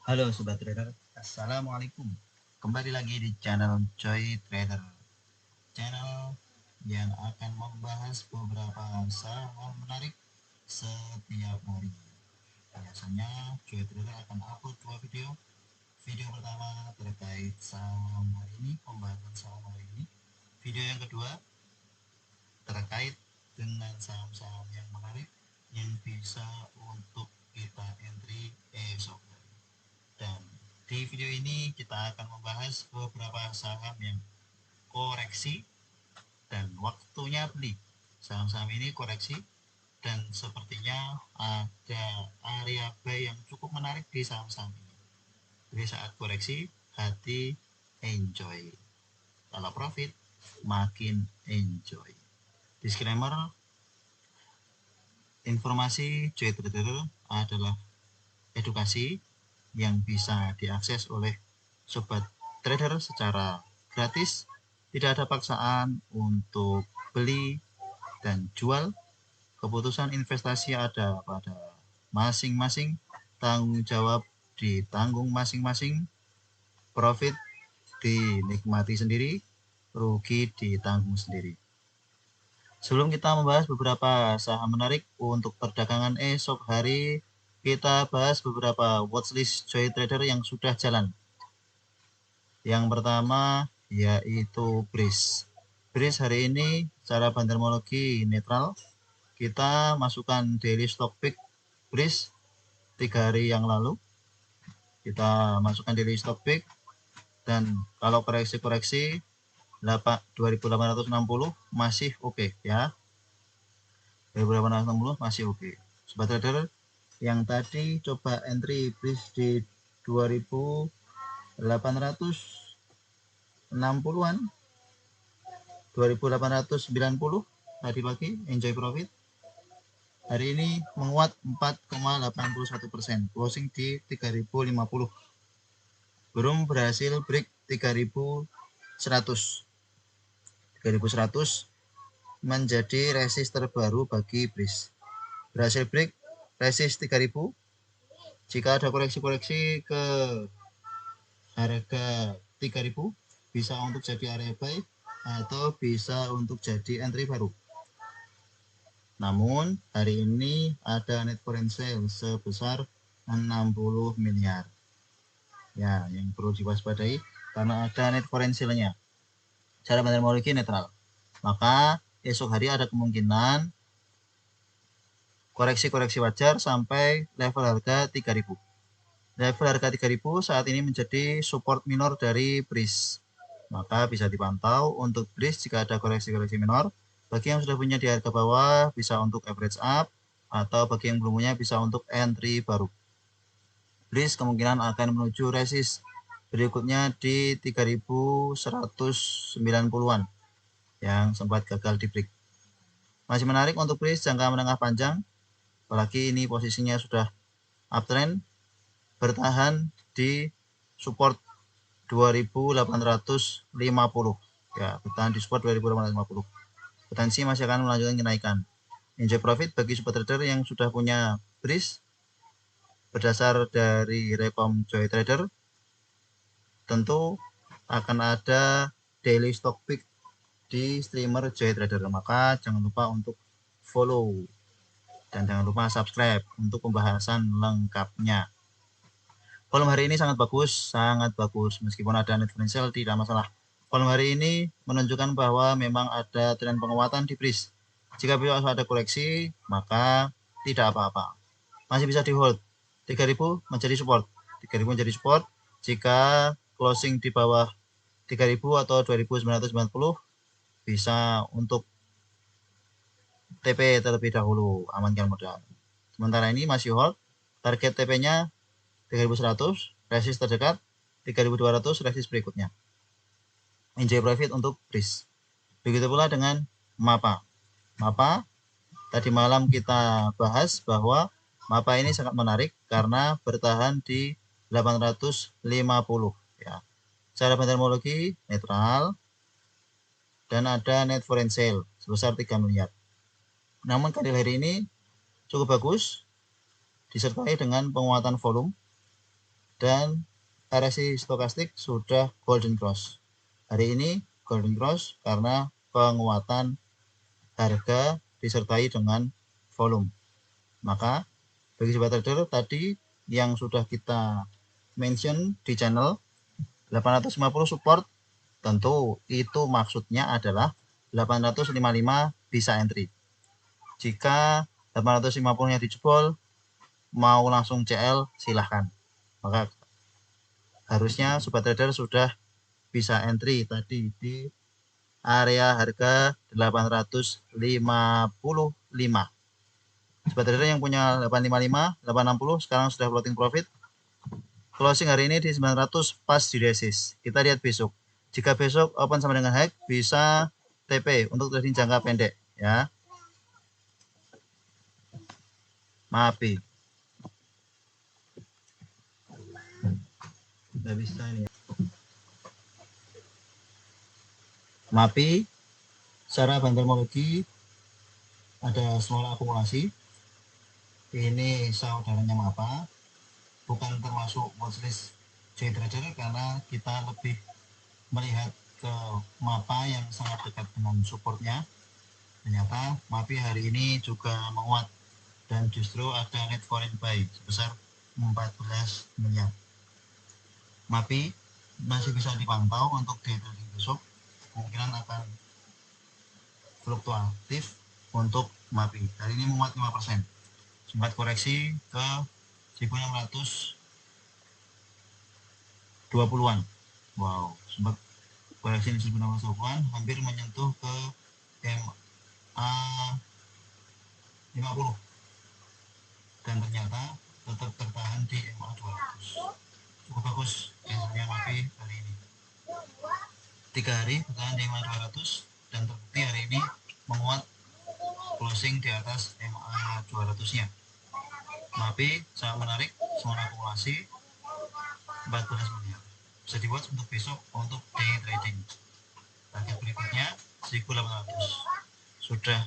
Halo Sobat Trader, Assalamualaikum. Kembali lagi di channel Joy Trader, channel yang akan membahas beberapa saham menarik setiap hari. Biasanya Joy Trader akan upload dua video. Video pertama terkait saham hari ini, pembahasan saham hari ini. Video yang kedua terkait dengan saham-saham yang menarik yang bisa untuk kita entry esok. Dan di video ini kita akan membahas beberapa saham yang koreksi dan waktunya beli. Saham-saham ini koreksi dan sepertinya ada area buy yang cukup menarik di saham-saham ini. Jadi saat koreksi, hati enjoy. Kalau profit, makin enjoy. Disclaimer, informasi Joy Trader adalah edukasi yang bisa diakses oleh sobat trader secara gratis, tidak ada paksaan untuk beli dan jual. Keputusan investasi ada pada masing-masing, tanggung jawab ditanggung masing-masing, profit dinikmati sendiri, rugi ditanggung sendiri. Sebelum kita membahas beberapa saham menarik untuk perdagangan esok hari, kita bahas beberapa watchlist Joy Trader yang sudah jalan. Yang pertama yaitu BRIS. BRIS hari ini secara bandermologi netral. Kita masukkan daily stock pick BRIS 3 hari yang lalu. Kita masukkan daily stock pick dan kalau koreksi-koreksi 2860 masih oke ya. 2860 masih oke. Sobat trader yang tadi coba entry BRIS di 2860-an 2890 tadi pagi enjoy profit. Hari ini menguat 4,81%, closing di 3050. Belum berhasil break 3100. 3100 menjadi resist terbaru bagi BRIS. Berhasil break resist 3000. Jika ada koreksi-koreksi ke harga 3000 bisa untuk jadi area buy atau bisa untuk jadi entry baru. Namun hari ini ada net foreign sale sebesar 60 miliar. Ya, yang perlu diwaspadai karena ada net foreign sale-nya. Cara bandermologi netral. Maka esok hari ada kemungkinan koreksi-koreksi wajar sampai level harga 3000. Level harga 3000 saat ini menjadi support minor dari BRIS. Maka bisa dipantau untuk BRIS jika ada koreksi-koreksi minor. Bagi yang sudah punya di harga bawah bisa untuk average up, atau bagi yang belum punya bisa untuk entry baru. BRIS kemungkinan akan menuju resist berikutnya di 3190-an yang sempat gagal di break. Masih menarik untuk BRIS jangka menengah panjang, apalagi ini posisinya sudah uptrend, bertahan di support 2850 ya, bertahan di support 2850. Potensi masih akan melanjutkan kenaikan. Enjoy profit bagi super trader yang sudah punya BRIS berdasar dari rekom Joy Trader. Tentu akan ada daily stock pick di streamer Joy Trader, maka jangan lupa untuk follow dan jangan lupa subscribe untuk pembahasan lengkapnya. Volume hari ini sangat bagus meskipun ada net financial tidak masalah. Volume hari ini menunjukkan bahwa memang ada tren penguatan di BRIS. Jika besok ada koreksi maka tidak apa-apa, masih bisa di hold. 3000 menjadi support, 3000 menjadi support. Jika closing di bawah 3000 atau 2990 bisa untuk TP terlebih dahulu, amankan modal. Sementara ini masih hold. Target TP-nya 3100, resist terdekat 3200, resist berikutnya. Enjoy profit untuk BRIS. Begitu pula dengan MAPA. MAPA tadi malam kita bahas bahwa MAPA ini sangat menarik karena bertahan di 850 ya. Secara bandermologi netral dan ada net foreign sale sebesar 3 miliar. Namun kandil hari ini cukup bagus disertai dengan penguatan volume dan RSI stokastik sudah golden cross. Hari ini golden cross karena penguatan harga disertai dengan volume. Maka bagi sobat trader tadi yang sudah kita mention di channel 850 support, tentu itu maksudnya adalah 855 bisa entry. Jika 850-nya dijebol, mau langsung CL silahkan. Maka harusnya sobat trader sudah bisa entry tadi di area harga 855. Sobat trader yang punya 855, 860 sekarang sudah floating profit. Closing hari ini di 900 pas di resist. Kita lihat besok. Jika besok open sama dengan high, bisa TP untuk trading jangka pendek ya. Mapi. Nggak bisa ini ya. Mapi secara bantermologi ada small akumulasi. Ini saudaranya Mapa, bukan termasuk watchlist JTrader karena kita lebih melihat ke Mapa yang sangat dekat dengan supportnya. Ternyata Mapi hari ini juga menguat dan justru ada net foreign buy sebesar 14 miliar. Mapi masih bisa dipantau untuk day trading besok, kemungkinan akan fluktuatif untuk Mapi. Hari ini menguat 5%, sempat koreksi ke 1620-an. Wow, sempat koreksi di 1620-an, hampir menyentuh ke MA 50 dan ternyata tetap tertahan di MA 200. Cukup bagus hasilnya Mapi hari ini. 3 hari bertahan di MA 200 dan terbukti hari ini menguat closing di atas MA 200-nya. Mapi sangat menarik, semua akumulasi 14 miliar. Bisa dibuat untuk besok untuk day trading. Target berikutnya 1800. Sudah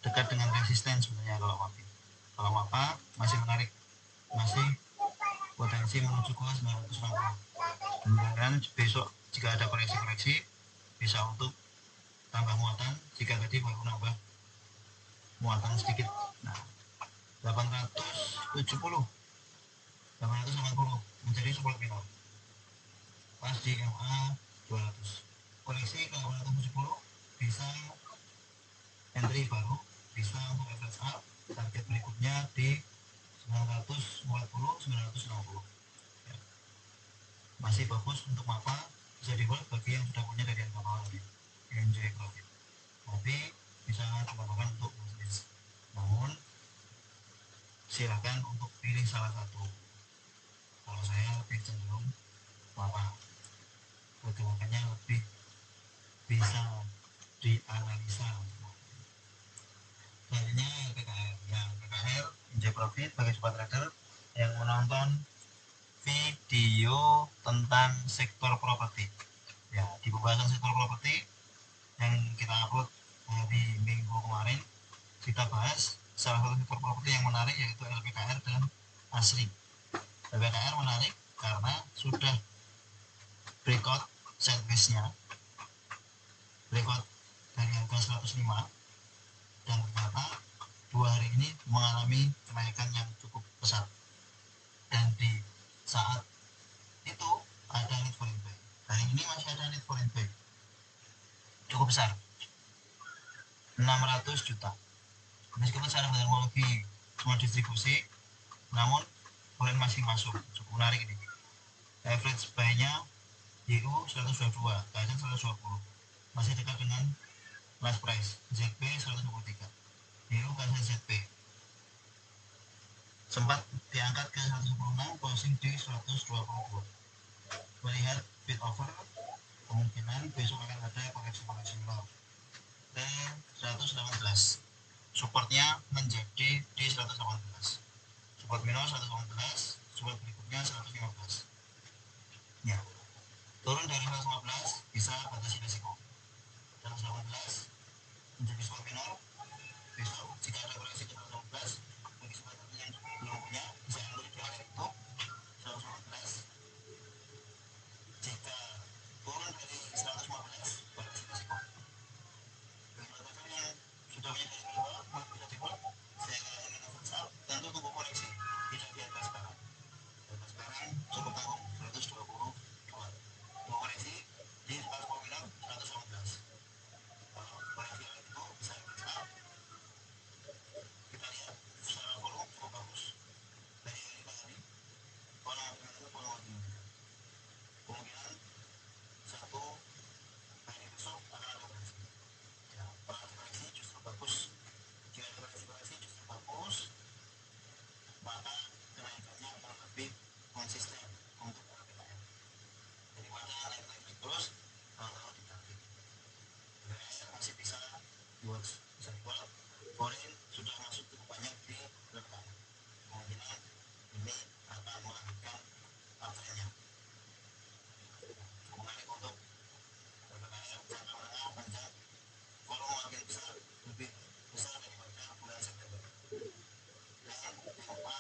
dekat dengan resisten sebenarnya kalau Mapi. Kalau Mapa masih menarik, masih potensi menuju ke 960. Kemudian besok jika ada koreksi-koreksi bisa untuk tambah muatan, jika tadi baru nambah muatan sedikit. Nah, 870 880 menjadi support minor pas di MA 200. Koreksi ke 870 bisa entry baru, bisa untuk average up. Target berikutnya di 940 960 ya. Masih bagus untuk Mapa, bisa dibuat bagi yang sudah punya dari harga bawah ini, enjoy profit. Tapi bisa dilakukan untuk bisnis, namun silakan untuk pilih salah satu. Kalau saya lebih cenderung Mapa, pergerakannya lebih bisa dianalisa. Selanjutnya LPKR. Yang LPKR enjoy profit bagi sobat trader yang menonton video tentang sektor properti. Ya, di pembahasan sektor properti yang kita upload hari Minggu kemarin, kita bahas salah satu sektor properti yang menarik yaitu LPKR dan ASRI. LPKR menarik karena sudah breakout sideways-nya, breakout dari harga 105, dan ternyata 2 hari ini mengalami kenaikan yang cukup besar. Dan di saat itu ada need for buy. Hari ini masih ada need for buy cukup besar, 600 juta. Meskipun secara metodologi cuma distribusi, namun poin masih masuk, cukup menarik ini. Average buy-nya YU 122, KSN 120, masih dekat dengan last price. ZP 123, YU KSN ZP sempat diangkat ke 126, closing di 122. Melihat bid offer, kemungkinan besok akan ada koreksi-koreksi minor ke 118. Supportnya menjadi di 118. Support minor 118, support berikutnya 115. Ya, turun dari 115 bisa batasi risiko. 118 menjadi support minor. Besok jika ada koreksi ke 115, bagi sobat yang belum punya bisa ambil di area itu watch bisa equal foreign sudah masuk cukup banyak di belakang, kemungkinan ini akan melanjutkan uptrendnya. Cukup menarik untuk berkekayaan jangka menengah panjang, volume makin besar, lebih besar daripada bulan September. Dan EMA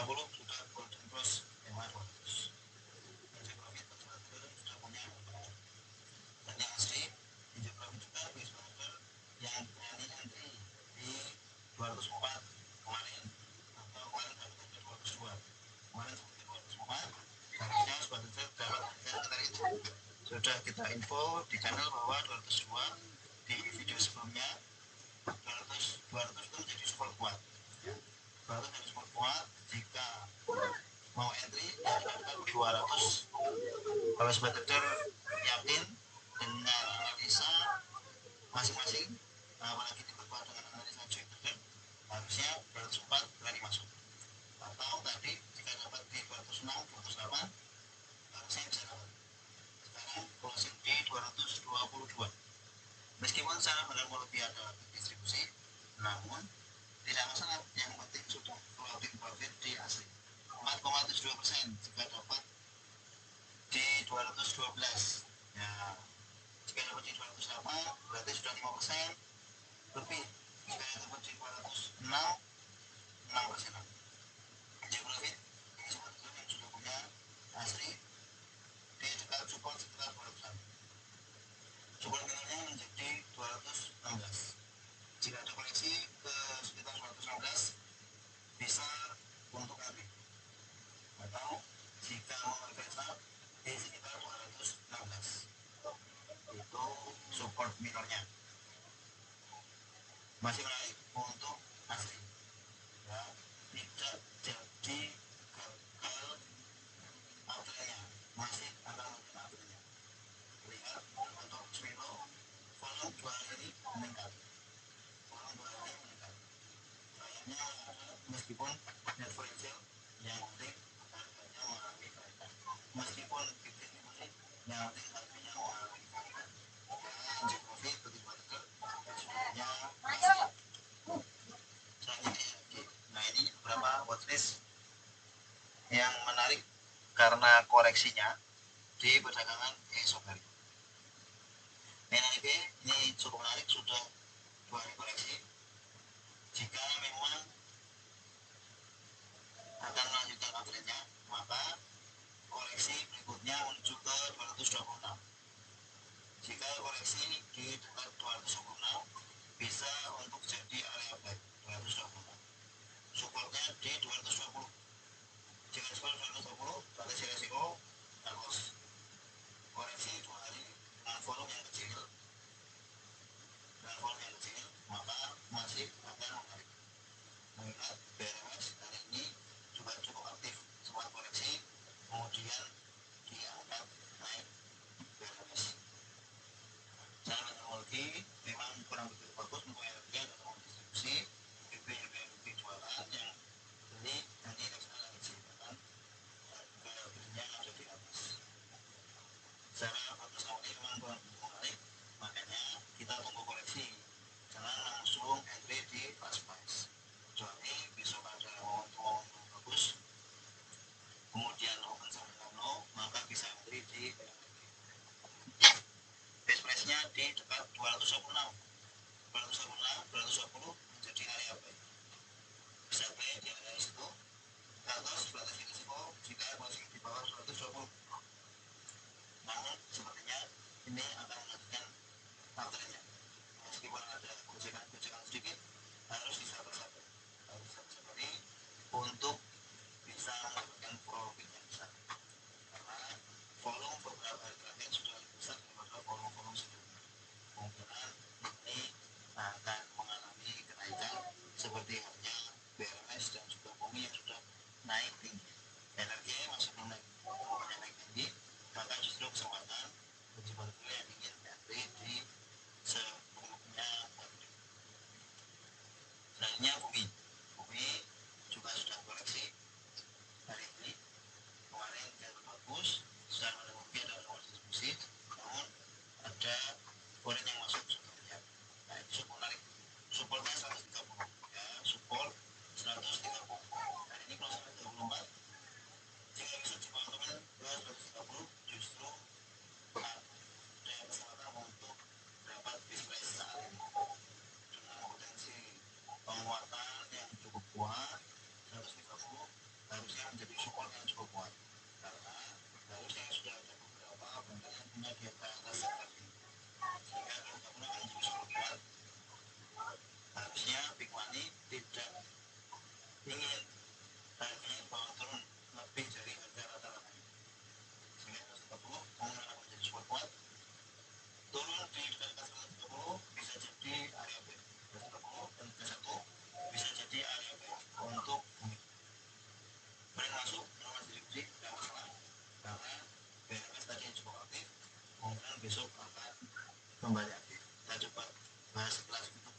50 sudah golden cross EMA 200. Injek profit bagi sudah punya dan yang asli injek profit juga bagi trader yang berani entry di 204 kemarin atau kemarin dapat 202 kemarin seperti 204 harusnya sobat trader dapat sekitar itu. Sudah kita info di channel bahwa 202 di video sebelumnya 200 itu menjadi support kuat ya. 200 menjadi support kuat jika mau entry ya dikatakan 200. Kalau sobat trader yakin dengan analisa masing-masing, apalagi diperkuat dengan analisa joint trader, harusnya 204 berani masuk. Atau tadi jika dapat di 206, 208 harusnya bisa dapat. Sekarang closing di 222. Meskipun secara modal lebih ada distribusi, namun tidak masalah, yang penting sudah floating profit di asli 4,72% jika dapat di 212 ya. Jika dapat di 208 berarti sudah 5% lebih. Jika dapat di 206 6%. Injek profit ini sebetulnya yang sudah punya asli di dekat support sekitar 200an. Support minornya menjadi 216. Jika ada koleksi ke sekitar 216 bisa untuk entry, atau jika mau investasi di sekitar 216 itu support minornya. Masih menarik untuk asli ya, tidak jadi gagal uptrendnya, masih akan mungkin uptrendnya. Lihat untuk Smilo volume 2 hari ini meningkat, kayaknya meskipun net differential yang penting harganya mengalami kenaikan, meskipun titik yang penting harganya mengalami kenaikan. Injek profit bagi trader sudah punya. Selanjutnya, nah ini beberapa watchlist yang menarik karena koreksinya di perdagangan esok hari. NIB ini cukup menarik, sudah 2 hari koreksi. Jika memang akan melanjutkan uptrendnya, maka koreksi berikutnya menuju ke 226. Jika koreksi di dekat 226 bisa untuk jadi area buy 226. Supportnya di 220. Jika support 220 berarti resiko loss. Koreksi 2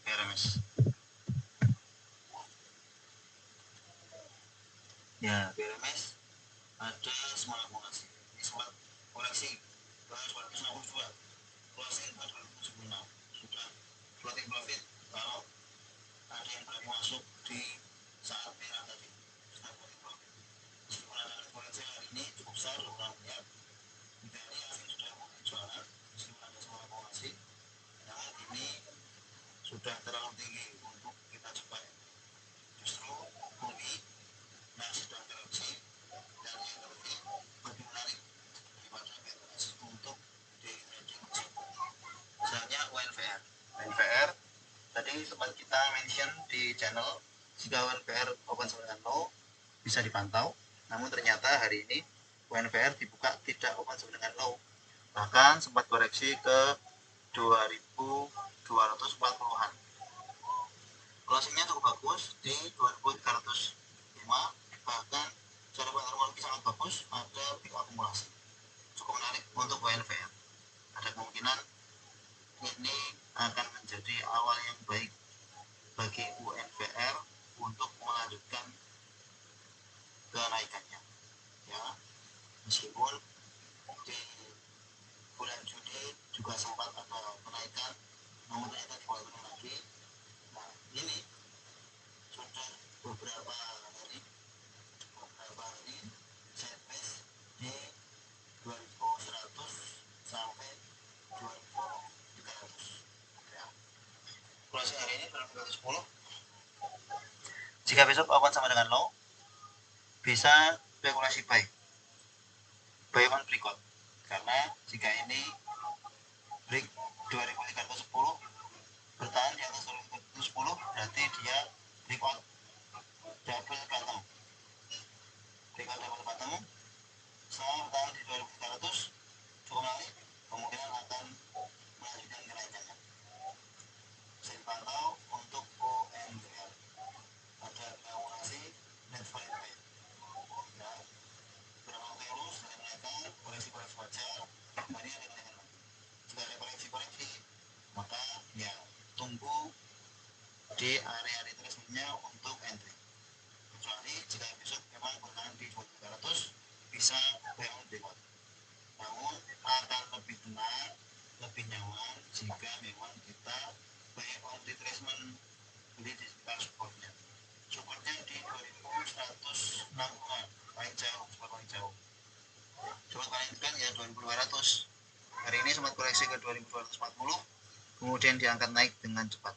BRMS. Ya, BRMS ada semua akumulasi. Ini sempat koreksi ke 262, closing ke 276. Sudah floating profit kalau ada yang berani masuk di saat merah tadi, sudah floating profit. Meskipun ada koreksi hari ini cukup besar, 26 miliar. Kita ini asing sudah mulai jualan, meskipun ada semua akumulasi. Namun ini sudah terlalu tinggi untuk kita coba. Justru bumi yang sedang koreksi dan yang lebih menarik daripada BRMS untuk di trading. Misalnya UNVR. UNVR tadi sempat kita mention di channel, jika UNVR open sama dengan low bisa dipantau, namun ternyata hari ini UNVR dibuka tidak open sama dengan low, bahkan sempat koreksi ke 2240-an. Closingnya cukup bagus di 2305, bahkan secara fundamental sangat bagus, ada peak akumulasi cukup menarik untuk UNVR. Ada kemungkinan ini akan menjadi awal yang baik bagi UNVR untuk melanjutkan kenaikannya, ya. Meskipun di bulan Juni juga sempat ada kenaikan, namun ternyata dimulai turun lagi. Nah, ini sudah beberapa hari sideways di 2100 sampai 2300, ya. Closing hari ini 2210. Jika besok open sama dengan low, bisa spekulasi buy on breakout, karena jika ini break 2310 bertahan di atas 2310, berarti dia breakout double bottom. Breakout double bottom selama bertahan di 2300 cukup menarik, kemungkinan akan melanjutkan kenaikannya. Bisa dipantau untuk ONVR. Ada akumulasi net value buy. Ya, berapa waktu yang lulus dari menaikkan koreksi-koreksi wajar, hari ada kenaikan lagi. Jika ada koreksi-koreksi, maka ya tunggu di area retracement-nya untuk entry. Kecuali jika besok memang bertahan di 2300, bisa buy on breakout. Namun akan lebih tenang, lebih nyaman jika memang kita buy on retracement, beli di sekitar supportnya. Supportnya di 2160-an, paling jauh, support paling jauh. Coba kalian tekan ya 2200. Hari ini sempat koreksi ke 2240, kemudian diangkat naik dengan cepat.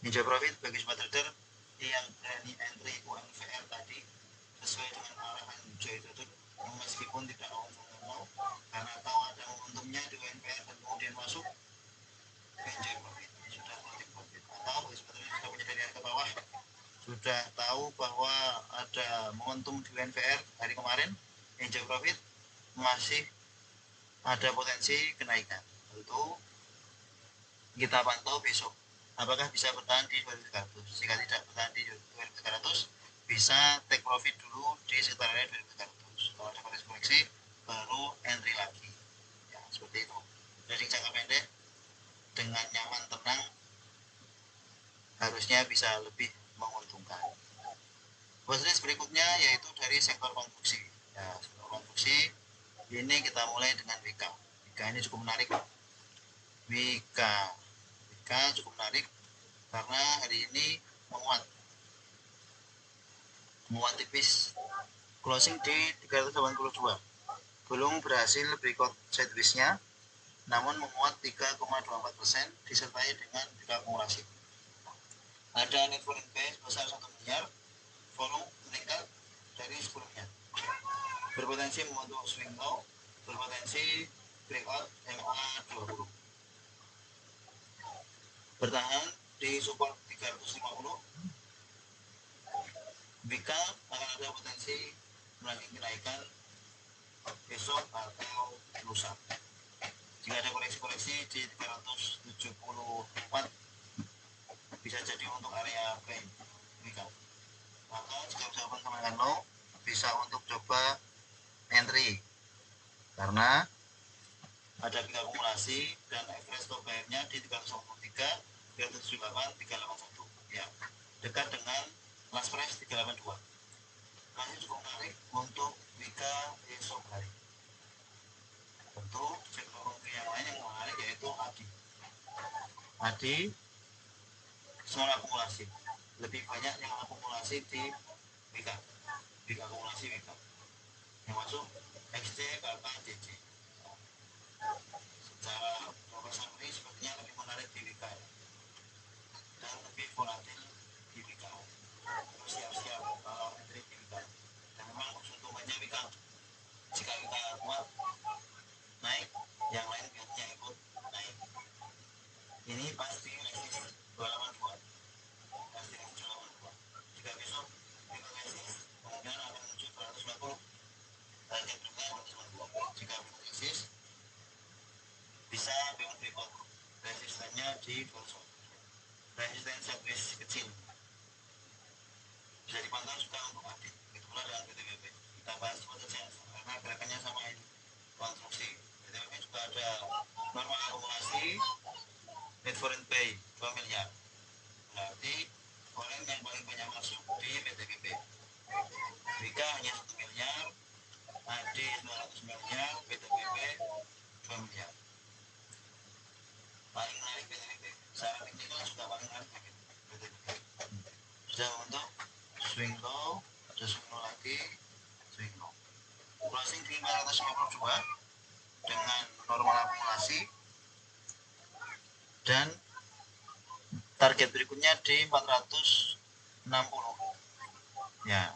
Ninja profit bagi sobat trader yang berani entry UNVR tadi sesuai dengan arahan Joy Trader, meskipun tidak mau karena tahu ada untungnya di UNVR dan kemudian masuk, enjoy profit, sudah floating profit. Atau bagi sobat trader sudah punya dari harga bawah, sudah tahu bahwa ada momentum di UNVR hari kemarin, enjoy profit, masih ada potensi kenaikan. Tentu kita pantau besok apakah bisa bertahan di 2300. Jika tidak bertahan di 2300, bisa take profit dulu di sekitar area 2300. Kalau ada koreksi baru entry lagi, ya seperti itu. Trading jangka pendek dengan nyaman, tenang, harusnya bisa lebih menguntungkan. Watchlist berikutnya yaitu dari sektor konstruksi. Ya, sektor konstruksi ini kita mulai dengan WK. WK ini cukup menarik. WK cukup menarik karena hari ini menguat tipis, closing di 382, belum berhasil breakout sideways-nya, namun menguat 3,24% disertai dengan tiga akumulasi. Ada net volume buy sebesar 1 miliar, volume meningkat dari sebelumnya, berpotensi membentuk swing low, berpotensi breakout MA20, bertahan di support 350. BK akan ada potensi melanjutkan kenaikan besok atau lusa. Jika ada koreksi-koreksi di 374, bisa jadi untuk area buy BK. Maka jika bisa open sama dengan low, bisa untuk coba entry karena ada BK akumulasi dan average stop buy-nya di 383, 378 381 ya, dekat dengan last price 382. Masih cukup menarik untuk Wika esok hari. Tentu teknologi yang lain yang menarik yaitu ADI small akumulasi, lebih banyak yang akumulasi di Wika akumulasi Wika yang masuk XC, KK, CC. Secara summary sepertinya lebih menarik di Wika dan lebih volatil di Wika. Siap-siap kalau entry di Wika. Dan memang untung-untungnya Wika, jika Wika kuat naik, yang lain biasanya ikut naik. Ini pasti resist 282, pasti resist 282. Jika besok Wika resist, kemudian akan menuju 290. Target berikutnya 292. Jika Wika resist, bisa bangun berikut resistennya di Bolsonaro. Resisten subris kecil bisa dipantau juga untuk update. Begitu pula dengan BTWP. Kita bahas saja karena gerakannya sama ini, konstruksi. BTWP juga ada normal akumulasi, net foreign pay 2 miliar. Berarti foreign yang paling banyak masuk di BTWP. Wika hanya 1 miliar, AD 200 miliar, BTWP 2 miliar. Paling menarik BTWP. Secara teknikal juga paling menarik BTWP. Sudah untuk swing low, ada swing low lagi, swing low. Closing di 552 dengan normal akumulasi dan target berikutnya di 460 ya.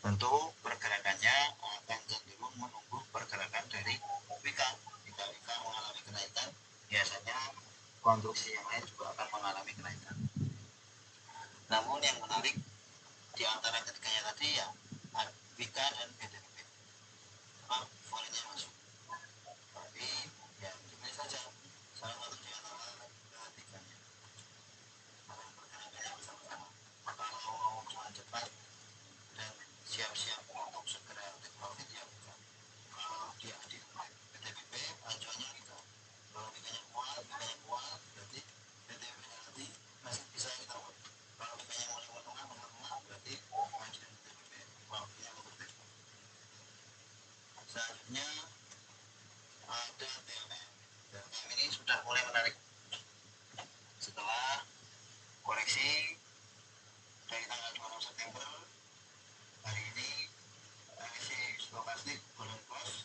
Tentu pergerakannya akan cenderung menunggu pergerakan dari Wika. Jika Wika mengalami kenaikan, biasanya konstruksi yang lain juga akan mengalami kenaikan. Namun yang menarik di antara ketiganya tadi ya Wika dan BTWP. Foreign-nya masuk. Tapi ya pilih saja salah satu di antara ketiganya. Kalau pergerakannya bersama-sama. Kalau mau cuan cepat dan siap-siap untuk segera take profit ya Wika. Kalau dia di BTWP acuannya Wika. Kalau Wikanya kuat, berarti BTWP-nya nanti masih bisa kita buat. Kalau Wikanya mulai tengah, berarti maju dan BTWP waktunya untuk take profit. Selanjutnya ada TLM. TLM ini sudah mulai menarik setelah koreksi dari tanggal 26 September. Hari ini koreksi stokastik golden close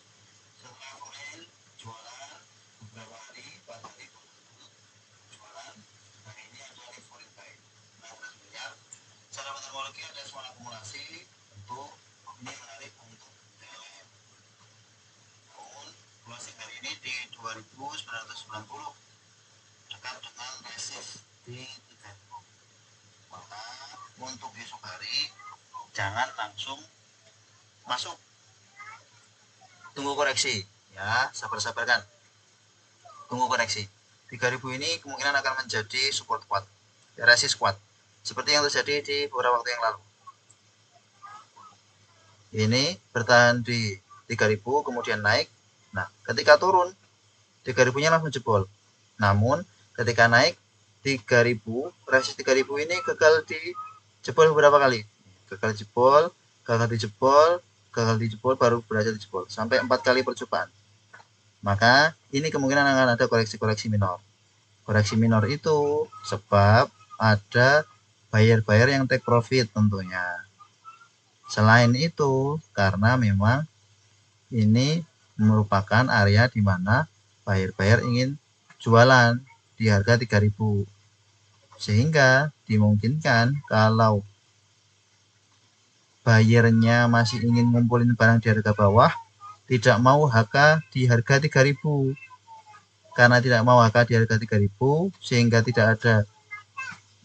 setelah foreign jualan beberapa hari, 4 hari jualan. Hari ini ada foreign buy 16 miliar. Secara metodologi ada small akumulasi, tentu ini menarik untuk TLM. Namun closing hari ini di 2990 dekat dengan resist di 3000. Maka untuk esok hari jangan langsung masuk, tunggu koreksi ya, sabar-sabarkan, tunggu koreksi. 3000 ini kemungkinan akan menjadi support kuat, resist kuat, seperti yang terjadi di beberapa waktu yang lalu. Ini bertahan di 3000 kemudian naik. Nah, ketika turun 3000-nya langsung jebol. Namun ketika naik 3000, resist 3000 ini gagal dijebol beberapa kali. Gagal dijebol, gagal dijebol, baru berhasil dijebol sampai 4 kali percobaan. Maka ini kemungkinan akan ada koreksi-koreksi minor. Koreksi minor itu sebab ada buyer-buyer yang take profit tentunya. Selain itu, karena memang ini merupakan area di mana buyer-buyer ingin jualan di harga 3000. Sehingga dimungkinkan kalau buyernya masih ingin ngumpulin barang di harga bawah, tidak mau HK di harga 3000. Karena tidak mau HK di harga 3000, sehingga tidak ada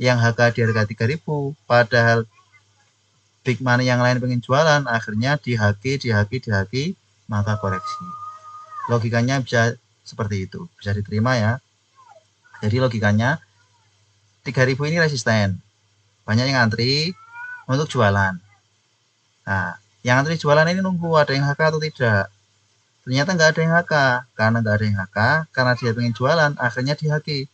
yang HK di harga 3000, padahal big money yang lain pengen jualan, akhirnya dihaki, maka koreksi. Logikanya bisa seperti itu, bisa diterima ya. Jadi logikanya 3000 ini resisten, banyak yang antri untuk jualan. Nah, yang antri jualan ini nunggu ada yang HK atau tidak. Ternyata nggak ada yang HK. Karena nggak ada yang HK, karena dia pengen jualan, akhirnya dihaki.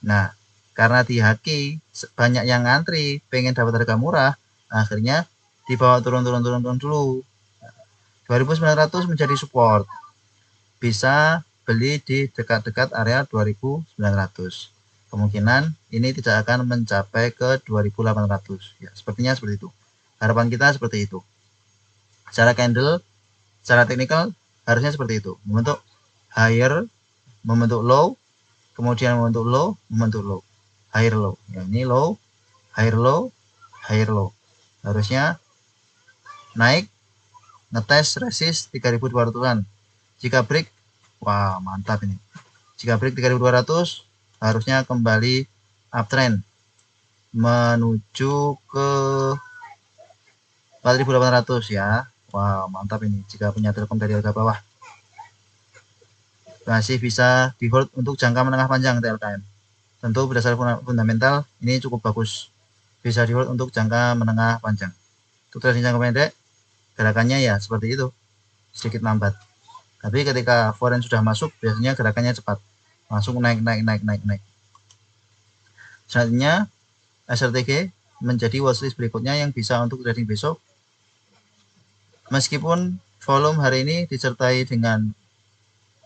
Nah, karena di Haki banyak yang ngantri pengen dapat harga murah, akhirnya dibawa turun dulu. 2.900 menjadi support, bisa beli di dekat-dekat area 2.900. Kemungkinan ini tidak akan mencapai ke 2.800 ya, sepertinya seperti itu. Harapan kita seperti itu. Secara candle, secara teknikal harusnya seperti itu, membentuk higher, membentuk low, kemudian membentuk low, membentuk low, higher low. Ya, ini low, higher low, higher low. Harusnya naik, ngetes resist 3.200-an. Jika break, wah mantap ini. Jika break 3.200, harusnya kembali uptrend menuju ke 4.800 ya. Wah mantap ini. Jika punya Telkom dari harga bawah, masih bisa di hold untuk jangka menengah panjang TLKM. Tentu berdasarkan fundamental ini cukup bagus, bisa di hold untuk jangka menengah panjang. Untuk trading jangka pendek, gerakannya ya seperti itu, sedikit lambat. Tapi ketika foreign sudah masuk, biasanya gerakannya cepat, masuk naik. Selanjutnya SRTG menjadi watchlist berikutnya yang bisa untuk trading besok. Meskipun volume hari ini disertai dengan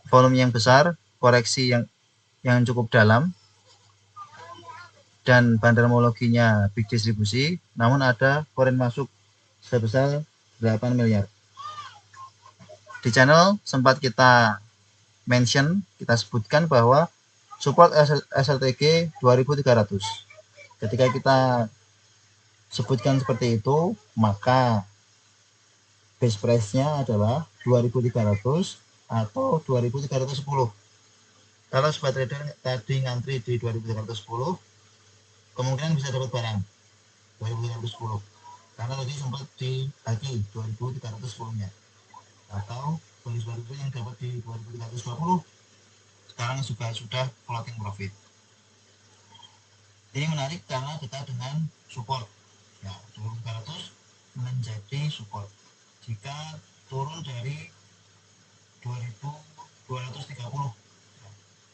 volume yang besar, koreksi yang cukup dalam, dan bandarmologinya big distribusi, namun ada foreign masuk sebesar 8 miliar. Di channel sempat kita mention, kita sebutkan bahwa support SLTG 2300. Ketika kita sebutkan seperti itu, maka base price-nya adalah 2300 atau 2310. Kalau sobat trader tadi ngantri di 2310, kemungkinan bisa dapat barang 2310. Karena tadi sempat di Haki 2310-nya. Atau sobat trader yang dapat di 2320, sekarang juga sudah floating profit. Ini menarik karena dekat dengan support. Ya, 2300 menjadi support. Jika turun dari 2230,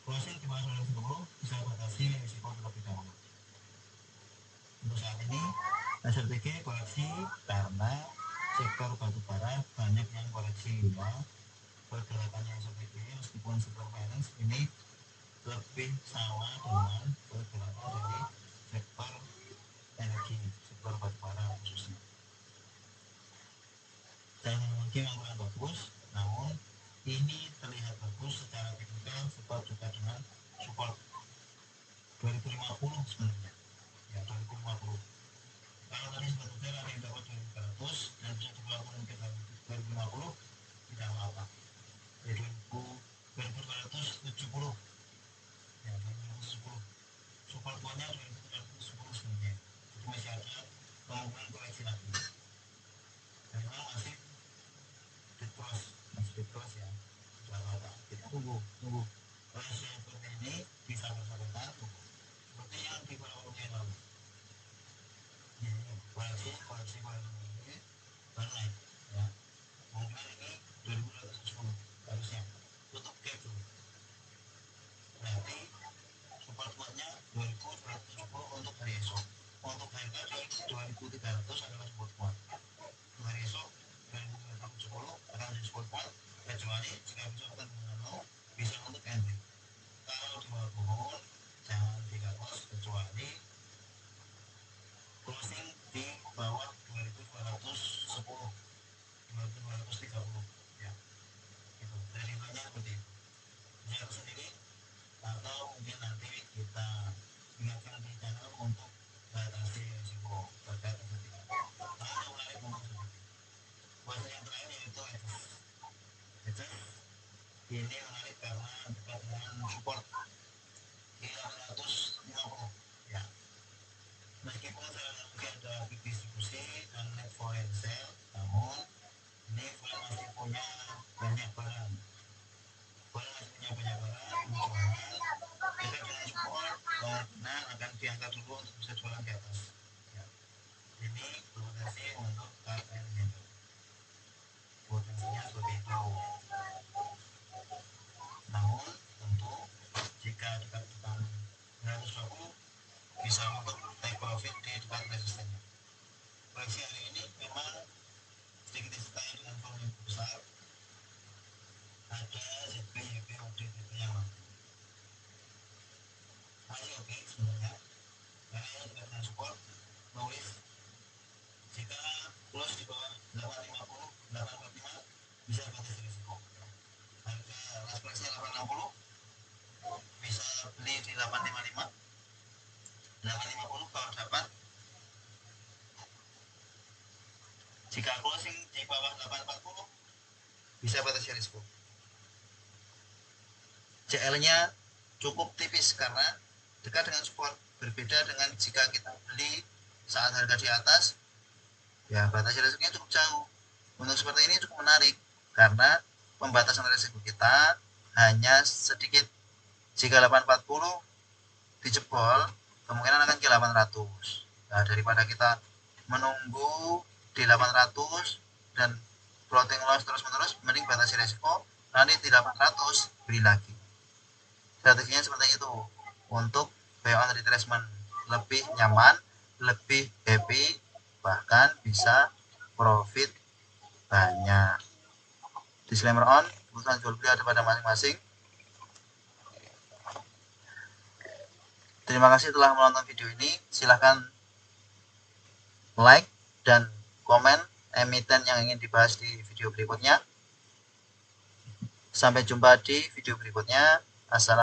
closing di bawah 230 bisa batasi risiko terlebih dahulu. Untuk saat ini SRTG koreksi karena sektor batubara banyak yang koreksi ya. Pergerakannya SRTG meskipun sektor finance ini lebih sama dengan pergerakan dari sektor energi, sektor batubara khususnya. Teknologi yang kurang bagus, namun ini terlihat bagus secara teknikal sebab juga dengan support 2050 sebenarnya ya, 2050. Kalau tadi sebetulnya ada yang dapat 2300 dan bisa dilakukan ke 2050, tidak apa-apa ya, 2270 ya, 2070 support kuatnya 2310 sebenarnya, jadi masih ada kemungkinan koreksi lagi dan memang masih dead cross ya, tidak apa-apa, kita tunggu koreksi yang seperti ini bisa bersahabat, tunggu seperti yang di beberapa yang lalu koleksi ini baru naik ya, mungkin ini 2210 harusnya tutup gap dulu, berarti support kuatnya 2210 untuk hari esok. Untuk hari tadi 2300 adalah support kuat, untuk hari esok 2210 akan menjadi support kuat, kecuali jika besok akan mengenal bisa untuk entry. Kalau di bawah turun jangan tiga close kecuali closing di bawah 2210, 2230 ya, itu dari banyak seperti itu, lihat sendiri atau mungkin nanti kita ingatkan di channel untuk batasi risiko terkait dengan hal yang menarik untuk seperti buat yang terakhir yaitu hedges. Ini menarik karena dekat dengan support di 850 ya, meskipun saya mungkin ada big distribusi dan net foreign sale, namun ini masih punya banyak barang, masih punya banyak barang jualan, kita dengan support kemungkinan akan diangkat dulu untuk bisa jualan di atas ya. Ini potensi untuk cut and handle, potensinya seperti itu. Namun tentu jika dekat dengan 920 bisa untuk take profit di dekat resistennya. Proyeksi hari ini memang sedikit disertai dengan volume besar, ada ZP, YP, OD, TP yang masih oke sebenarnya. Ini juga dengan support nulis jika close di bawah 850, 845 bisa batas risiko. Harga last price 860 bisa beli di 855, 850 kalau dapat. Jika closing di bawah 840 bisa batas risiko. CL-nya cukup tipis karena dekat dengan support, berbeda dengan jika kita beli saat harga di atas, ya batas risikonya cukup jauh. Untuk seperti ini cukup menarik karena pembatasan risiko kita hanya sedikit. Jika 840 dijebol, kemungkinan akan ke 800. Nah, daripada kita menunggu di 800 dan floating loss terus-menerus, mending batasi risiko, nanti di 800 beli lagi. Strateginya seperti itu untuk buy on retracement, lebih nyaman, lebih happy, bahkan bisa profit banyak. Disclaimer on, keputusan jual beli ada pada masing-masing. Terima kasih telah menonton video ini. Silahkan like dan komen emiten yang ingin dibahas di video berikutnya. Sampai jumpa di video berikutnya. Assalamualaikum.